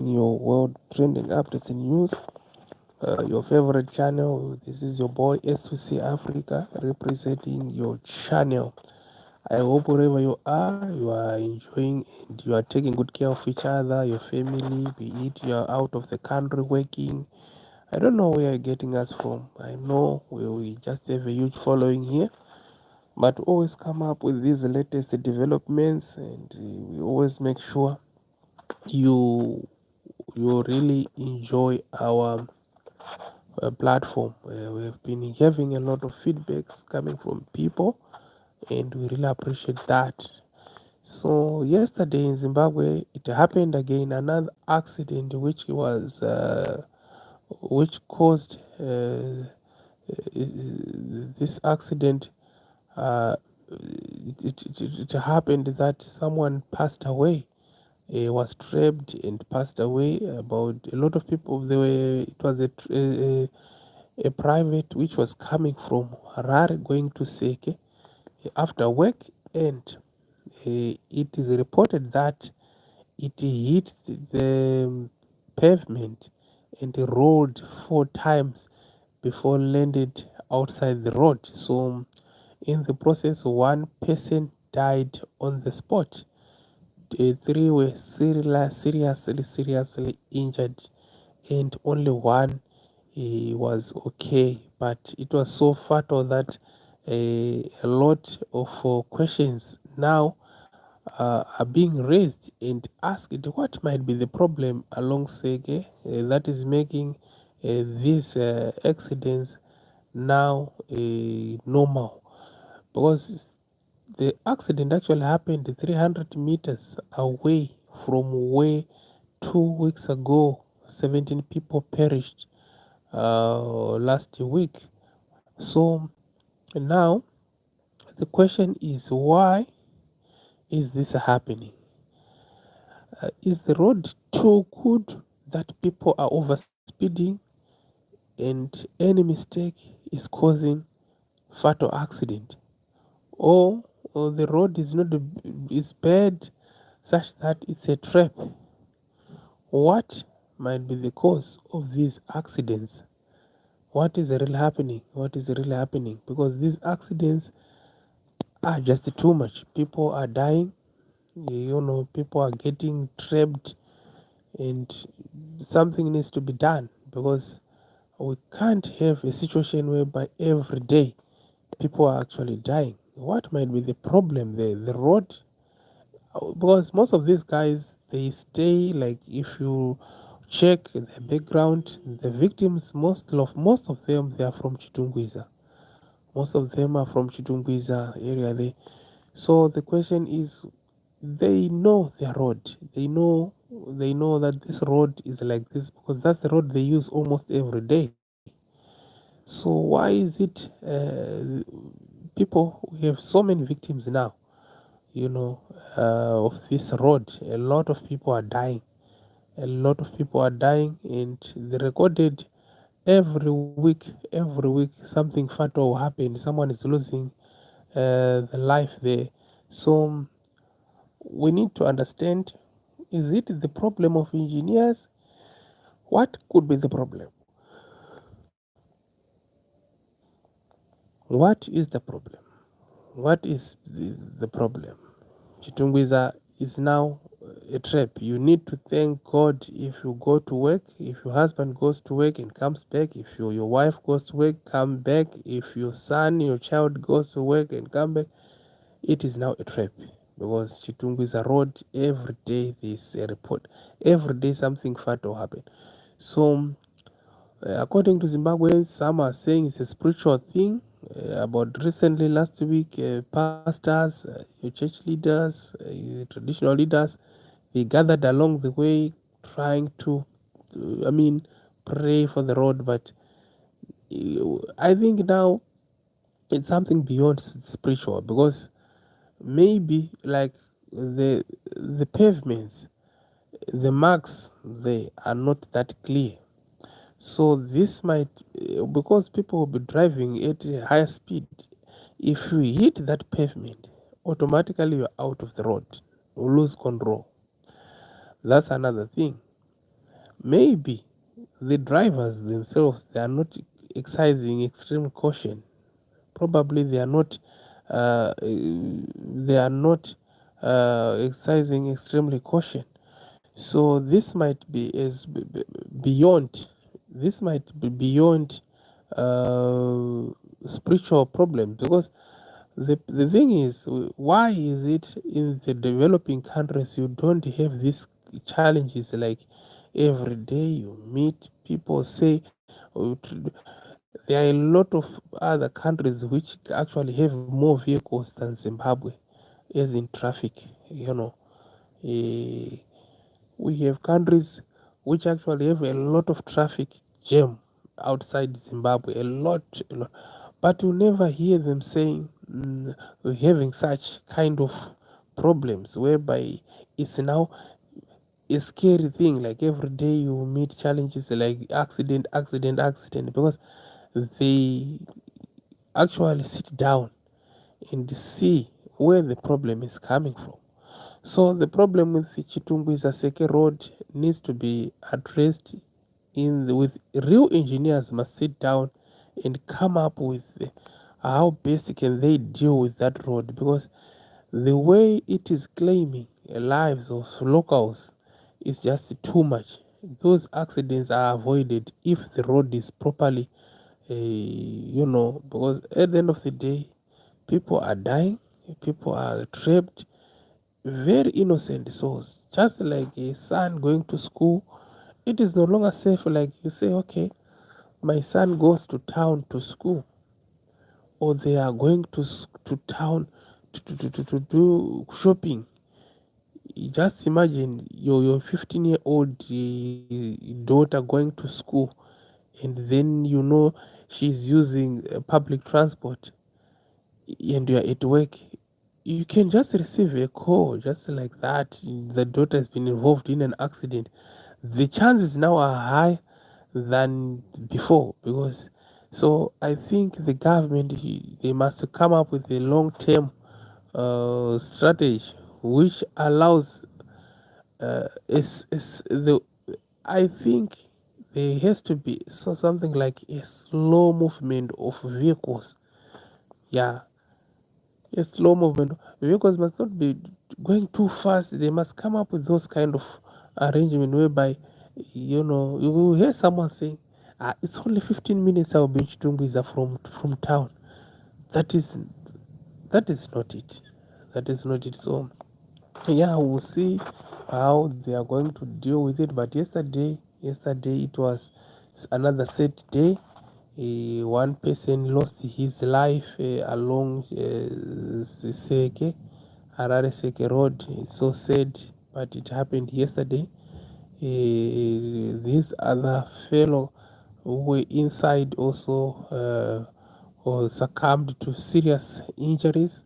your world trending updates and news. Your favorite channel. This is your boy S2C Africa representing your channel. I hope wherever you are enjoying and you are taking good care of each other, your family, be it you are out of the country working. I don't know where you're getting us from. I know we just have a huge following here, but always come up with these latest developments, and we always make sure you you really enjoy our platform. We have been having a lot of feedbacks coming from people, and we really appreciate that. So yesterday in Zimbabwe, it happened again, another accident which caused this accident. Uh, it happened that someone passed away. Was trapped and passed away. About a lot of people, they were. It was a private which was coming from Harare going to Seke after work, and it is reported that it hit the pavement and rolled 4 times before landed outside the road. So, in the process, one person died on the spot. Three were seriously injured, and only one was okay. But it was so fatal that a lot of questions now are being raised and asked what might be the problem along Sege that is making these accidents now normal, because the accident actually happened 300 meters away from where 2 weeks ago 17 people perished last week. So now the question is, why is this happening? Is the road too good that people are overspeeding and any mistake is causing fatal accident? Or the road is not is bad such that it's a trap? What might be the cause of these accidents? What is really happening? What is really happening? Because these accidents are just too much. People are dying, people are getting trapped, and something needs to be done, because we can't have a situation whereby every day people are actually dying. What might be the problem there? The road? Because most of these guys, they stay, like, if you check the background, the victims, most of them, they are from Chitungwiza. Most of them are from Chitungwiza area there. So the question is, they know their road. They know that this road is like this because that's the road they use almost every day. So why is it people, we have so many victims now, you know, of this road? A lot of people are dying. A lot of people are dying, and they recorded every week something fatal will happen. Someone is losing the life there. So we need to understand, is it the problem of engineers? What could be the problem? What is the problem? What is the problem? Chitungwiza is now a trap. You need to thank God if you go to work, if your husband goes to work and comes back, if your wife goes to work, come back, if your son, your child goes to work and come back. It is now a trap, because Chitungwiza Road, every day there's a report. Every day something fat will happen. So according to Zimbabweans, some are saying it's a spiritual thing. About recently, last week, pastors, church leaders, traditional leaders, they gathered along the way trying to, pray for the road. But I think now it's something beyond spiritual, because maybe, like, the pavements, the marks, they are not that clear. So this might, because people will be driving at a higher speed, if you hit that pavement, automatically you're out of the road, you lose control. That's another thing. maybe the drivers themselves, they are not exercising extreme caution. Probably they are not exercising extremely caution. So this might be beyond. This might be beyond uh, spiritual problems, because the thing is, why is it in the developing countries you don't have these challenges? Like every day you meet people say, there are a lot of other countries which actually have more vehicles than Zimbabwe, as in traffic. You know, Eh, we have countries which actually have a lot of traffic jam outside Zimbabwe, a lot. But you never hear them saying having such kind of problems whereby it's now a scary thing. Like every day you meet challenges like accident, because they actually sit down and see where the problem is coming from. So the problem with the Chitungwiza Seke Road needs to be addressed with real engineers must sit down and come up with how best can they deal with that road, because the way it is claiming lives of locals is just too much. Those accidents are avoided if the road is properly, because at the end of the day, people are dying, people are trapped, very innocent souls. Just like a son going to school, it is no longer safe. Like you say, okay, my son goes to town to school, or they are going to town to do shopping. Just imagine your 15-year-old daughter going to school, and then she's using public transport, and you're at work. You can just receive a call just like that. The daughter has been involved in an accident. The chances now are high than before, because so I think the government, they must come up with a long-term strategy which allows is the I think there has to be something like a slow movement of vehicles. Yeah, a slow movement. Vehicles must not be going too fast. They must come up with those kind of arrangement whereby, you will hear someone saying, it's only 15 minutes I'll be in Chitungwiza from town. That is that is not it. That is not it. So yeah, we'll see how they are going to deal with it. But yesterday it was another sad day. One person lost his life along Seke, Harare Seke Road. It's so sad, but it happened yesterday. This other fellow who were inside also succumbed to serious injuries,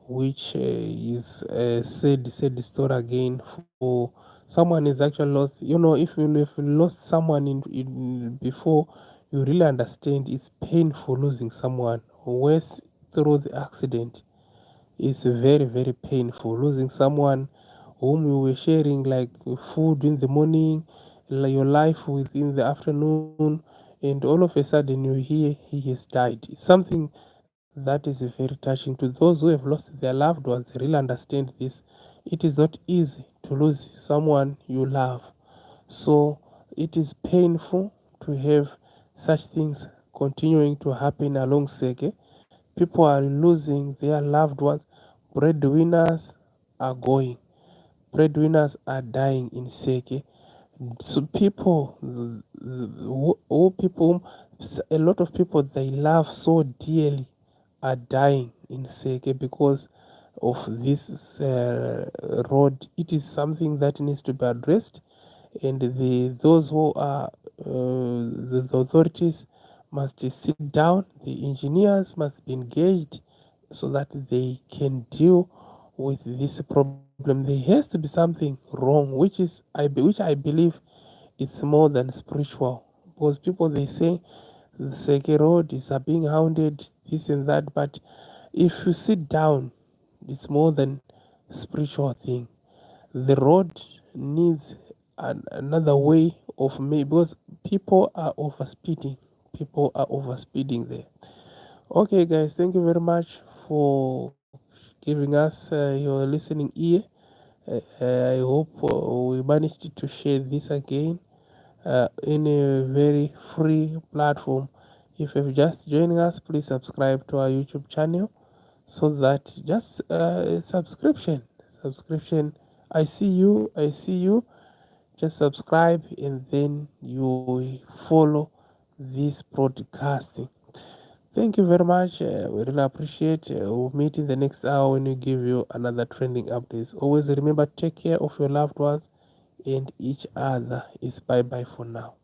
which is a sad story again. For someone is actually lost. If you lost someone in before, you really understand it's painful losing someone. Worse, through the accident, it's very very painful losing someone whom you were sharing like food in the morning, like your life within the afternoon, and all of a sudden you hear he has died. It's something that is very touching. To those who have lost their loved ones, really understand this. It is not easy to lose someone you love. So it is painful to have such things continuing to happen along Seke. People are losing their loved ones. Breadwinners are going. Breadwinners are dying in Seke. So people, people, a lot of people they love so dearly are dying in Seke because of this road. It is something that needs to be addressed, and those who are the authorities must sit down. The engineers must be engaged so that they can deal with this problem. There has to be something wrong, which I believe it's more than spiritual, because people they say the Seke road is being hounded, this and that, but if you sit down, it's more than spiritual thing. The road needs another way of me, because people are overspeeding. People are overspeeding there. Okay, guys, thank you very much for giving us your listening ear. I hope we managed to share this again in a very free platform. If you're just joining us, please subscribe to our YouTube channel, so that just subscription. I see you. Just subscribe, and then you follow this broadcasting. Thank you very much. We really appreciate. We'll meet in the next hour when we give you another trending updates. Always remember, take care of your loved ones and each other. It's bye bye for now.